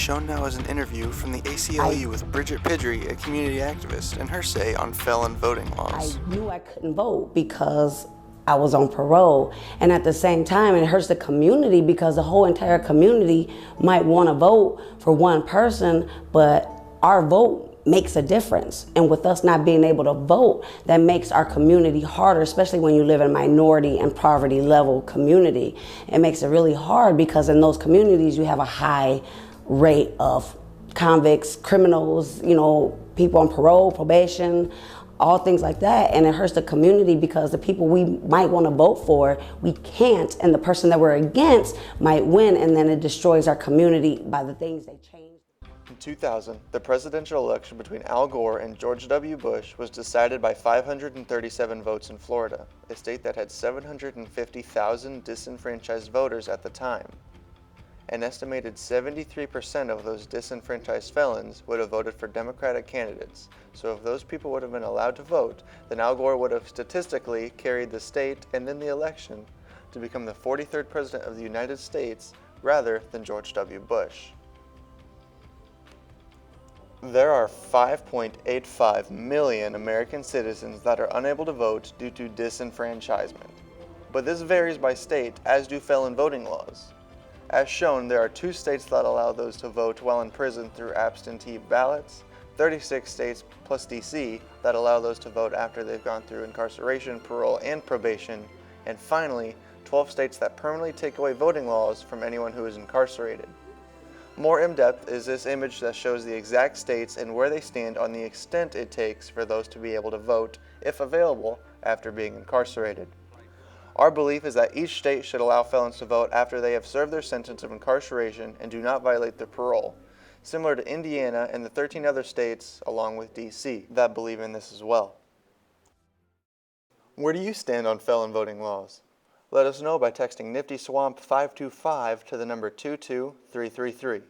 Shown now as an interview from the ACLU with Bridget Pidgery, a community activist, and her say on felon voting laws. I knew I couldn't vote because I was on parole, and at the same time it hurts the community because the whole entire community might want to vote for one person, but our vote makes a difference. And with us not being able to vote, that makes our community harder, especially when you live in a minority and poverty level community. It makes it really hard because in those communities you have a high rate of convicts, criminals, people on parole, probation, all things like that. And it hurts the community because the people we might want to vote for, we can't, and the person that we're against might win, and then it destroys our community by the things they change. In 2000, the presidential election between Al Gore and George W. Bush was decided by 537 votes in Florida, a state that had 750,000 disenfranchised voters at the time. An estimated 73% of those disenfranchised felons would have voted for Democratic candidates, so if those people would have been allowed to vote, then Al Gore would have statistically carried the state and in the election to become the 43rd president of the United States rather than George W. Bush. There are 5.85 million American citizens that are unable to vote due to disenfranchisement. But this varies by state, as do felon voting laws. As shown, there are 2 states that allow those to vote while in prison through absentee ballots, 36 states plus DC that allow those to vote after they've gone through incarceration, parole, and probation, and finally, 12 states that permanently take away voting laws from anyone who is incarcerated. More in-depth is this image that shows the exact states and where they stand on the extent it takes for those to be able to vote, if available, after being incarcerated. Our belief is that each state should allow felons to vote after they have served their sentence of incarceration and do not violate their parole, similar to Indiana and the 13 other states, along with DC, that believe in this as well. Where do you stand on felon voting laws? Let us know by texting Nifty Swamp 525 to the number 22333.